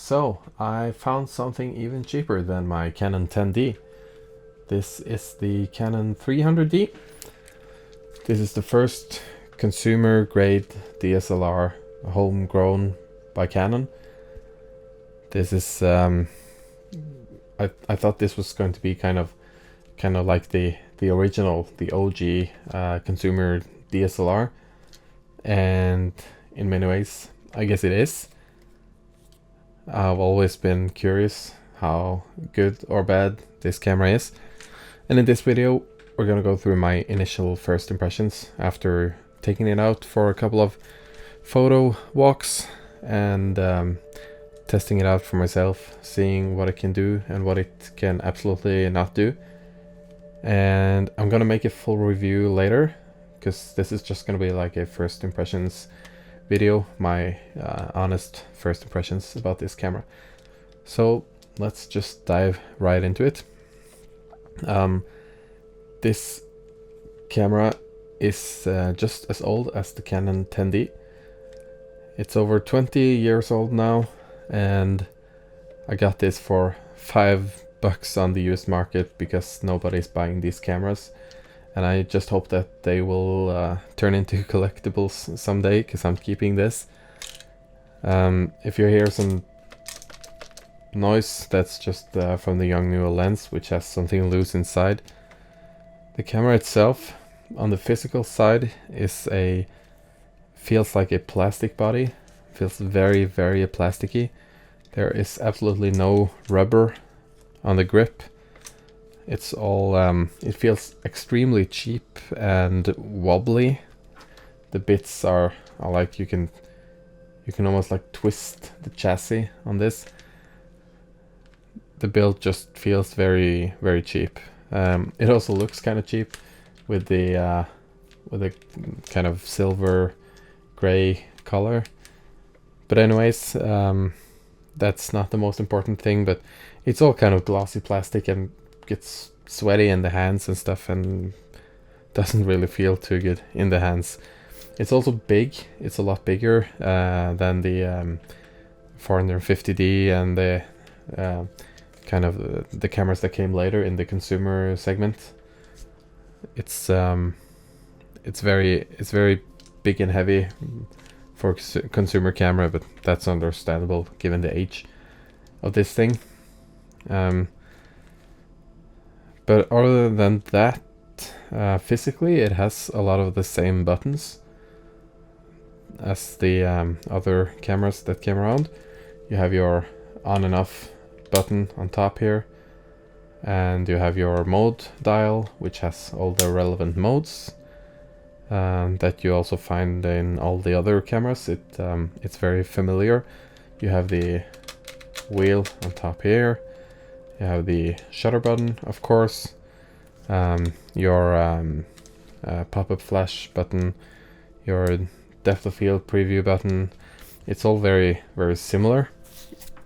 So, I found something even cheaper than my Canon 10D. This is the Canon 300D. This is the first consumer grade DSLR homegrown by Canon. This is I thought this was going to be kind of like the original, the OG consumer DSLR, and in many ways I guess it is. I've always been curious how good or bad this camera is, and in this video we're gonna go through my initial first impressions after taking it out for a couple of photo walks and testing it out for myself, seeing what it can do and what it can absolutely not do. And I'm gonna make a full review later, because this is just gonna be like a first impressions video, my honest first impressions about this camera. So let's just dive right into it. This camera is just as old as the Canon 10D. It's over 20 years old now, and I got this for $5 on the US market because nobody's buying these cameras, and I just hope that they will turn into collectibles someday, because I'm keeping this. If you hear some noise, that's just from the Yongnuo lens, which has something loose inside. The camera itself, on the physical side, feels like a plastic body. Feels very, very plasticky. There is absolutely no rubber on the grip. It's all it feels extremely cheap and wobbly. The bits are like you can almost like twist the chassis on this. The build just feels very, very cheap. It also looks kind of cheap with the kind of silver gray color. But anyways, that's not the most important thing, but it's all kind of glossy plastic and gets sweaty in the hands and stuff, and doesn't really feel too good in the hands. It's also big. It's a lot bigger than the 450D and the kind of the cameras that came later in the consumer segment. It's very big and heavy for consumer camera, but that's understandable given the age of this thing. But other than that, physically it has a lot of the same buttons as the other cameras that came around. You have your on and off button on top here, and you have your mode dial, which has all the relevant modes that you also find in all the other cameras. It's very familiar. You have the wheel on top here. You have the shutter button, of course. Your pop-up flash button. Your depth of field preview button. It's all very, very similar.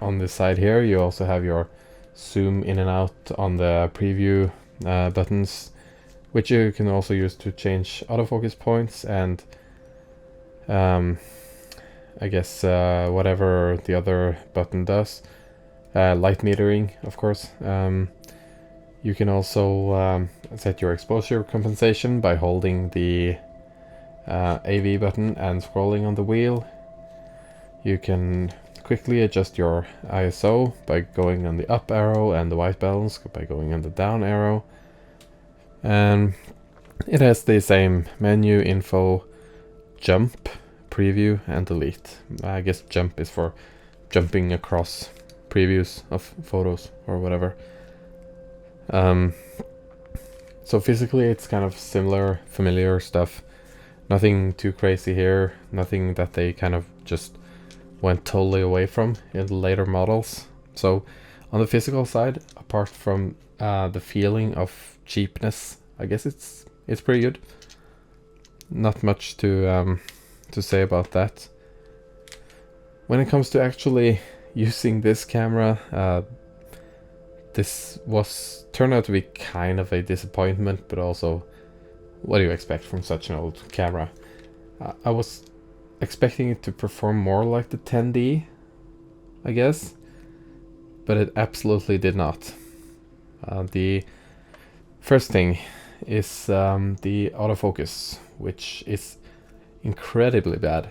On the side here, you also have your zoom in and out on the preview buttons, which you can also use to change autofocus points and I guess whatever the other button does. Light metering, of course. You can also set your exposure compensation by holding the AV button and scrolling on the wheel. You can quickly adjust your ISO by going on the up arrow, and the white balance by going on the down arrow. And it has the same menu, info, jump, preview, and delete. I guess jump is for jumping across previews of photos or whatever. So physically it's kind of similar, familiar stuff. Nothing too crazy here. Nothing that they kind of just went totally away from in the later models. So on the physical side, apart from the feeling of cheapness, I guess it's pretty good. Not much to say about that. When it comes to actually using this camera, this turned out to be kind of a disappointment, but also, what do you expect from such an old camera? I was expecting it to perform more like the 10D, I guess. but it absolutely did not. The first thing is the autofocus, which is incredibly bad.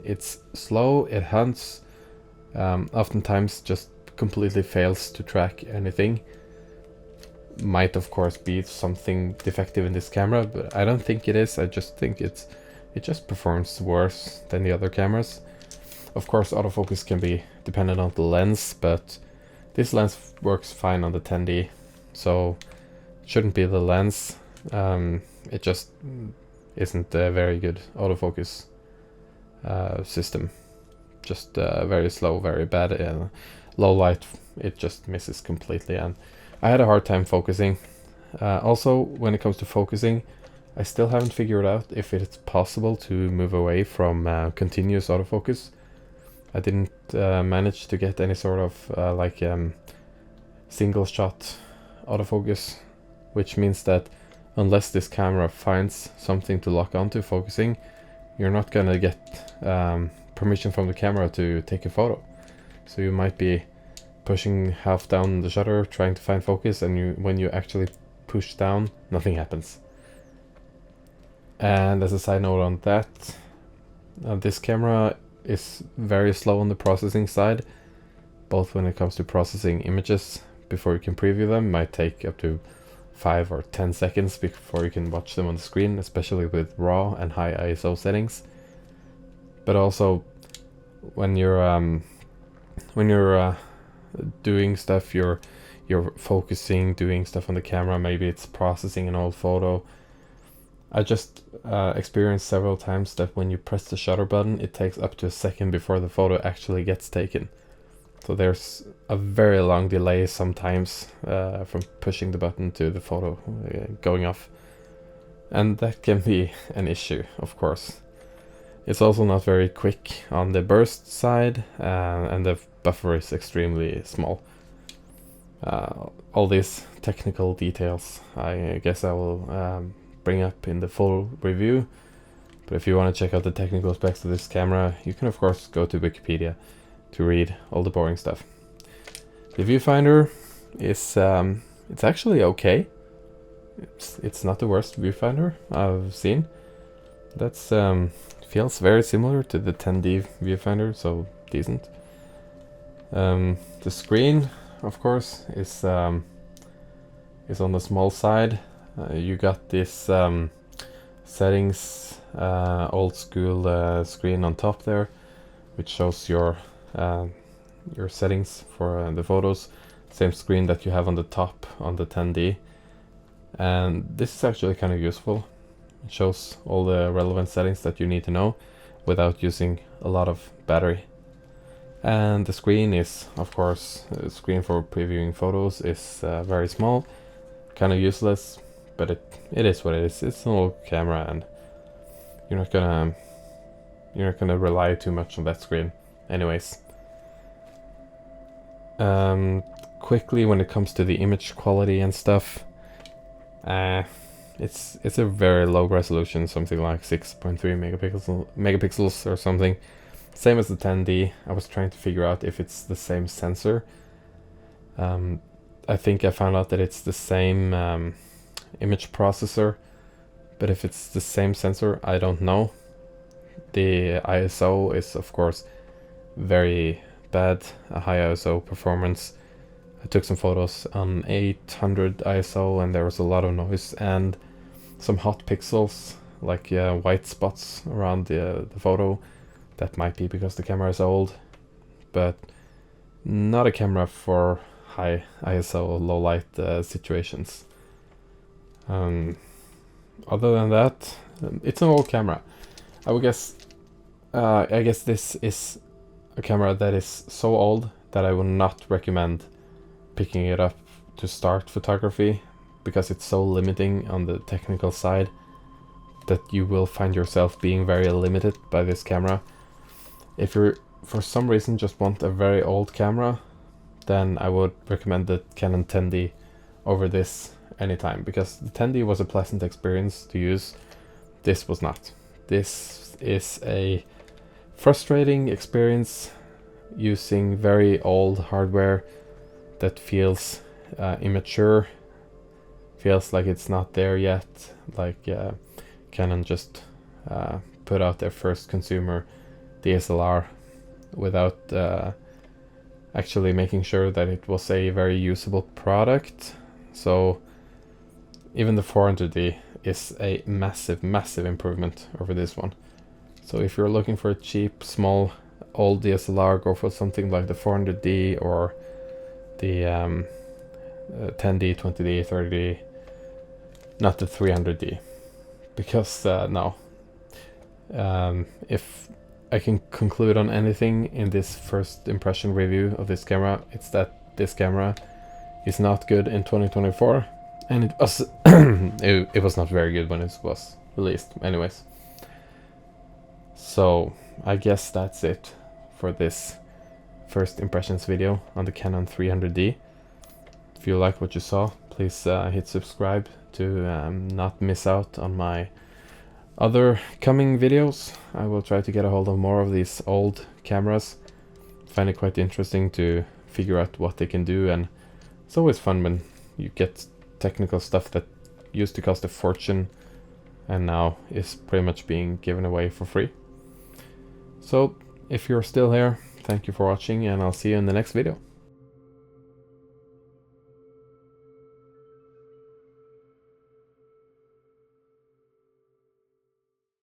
It's slow, it hunts, oftentimes just completely fails to track anything. Might of course be something defective in this camera, but I don't think it is. I just think it just performs worse than the other cameras. Of course, autofocus can be dependent on the lens, but this lens works fine on the 10D, so it shouldn't be the lens. It just isn't a very good autofocus system. Just very slow, very bad. Low light, it just misses completely, and I had a hard time focusing. Also, when it comes to focusing, I still haven't figured out if it's possible to move away from continuous autofocus. I didn't manage to get any sort of single shot autofocus, which means that unless this camera finds something to lock onto focusing, you're not gonna get permission from the camera to take a photo. So you might be pushing half down the shutter trying to find focus, and when you actually push down, nothing happens. And as a side note on that, this camera is very slow on the processing side, both when it comes to processing images before you can preview them. Might take up to 5 or 10 seconds before you can watch them on the screen, especially with RAW and high ISO settings. But also when you're doing stuff, you're focusing, doing stuff on the camera, maybe it's processing an old photo. I just experienced several times that when you press the shutter button, it takes up to a second before the photo actually gets taken. So there's a very long delay sometimes from pushing the button to the photo going off. And that can be an issue, of course. It's also not very quick on the burst side, and the buffer is extremely small. All these technical details, I guess I will bring up in the full review. But if you want to check out the technical specs of this camera, you can of course go to Wikipedia to read all the boring stuff. The viewfinder is it's actually okay. It's not the worst viewfinder I've seen. That's feels very similar to the 10D viewfinder, so decent. The screen, of course, is on the small side. You got this settings old school screen on top there, which shows your settings for the photos. Same screen that you have on the top on the 10D, and this is actually kind of useful. It shows all the relevant settings that you need to know without using a lot of battery. And the screen is, of course, the screen for previewing photos is very small, kind of useless, but it is what it is. It's an old camera, and you're not gonna rely too much on that screen, anyways. Quickly, when it comes to the image quality and stuff, it's a very low resolution, something like 6.3 megapixels or something. Same as the 10D. I was trying to figure out if it's the same sensor. I think I found out that it's the same image processor, but if it's the same sensor, I don't know. The ISO is of course very bad, a high ISO performance. I took some photos on 800 ISO and there was a lot of noise and some hot pixels, like white spots around the photo. That might be because the camera is old, but not a camera for high ISO, low light situations. Other than that, it's an old camera. I guess this is a camera that is so old that I would not recommend picking it up to start photography, because it's so limiting on the technical side that you will find yourself being very limited by this camera. If you for some reason just want a very old camera, then I would recommend the Canon 10D over this anytime, because the 10D was a pleasant experience to use. This was not. This is a frustrating experience using very old hardware that feels immature, feels like it's not there yet, like Canon just put out their first consumer DSLR without actually making sure that it was a very usable product. So even the 400D is a massive improvement over this one. So if you're looking for a cheap, small, old DSLR, go for something like the 400D or the 10D, 20D, 30D, not the 300D. Because no, if I can conclude on anything in this first impression review of this camera, it's that this camera is not good in 2024, and it was it was not very good when it was released anyways. So I guess that's it for this first impressions video on the Canon 300D. If you like what you saw, please hit subscribe to not miss out on my other coming videos. I will try to get a hold of more of these old cameras. Find it quite interesting to figure out what they can do, and it's always fun when you get technical stuff that used to cost a fortune and now is pretty much being given away for free. So if you're still here, thank you for watching, and I'll see you in the next video.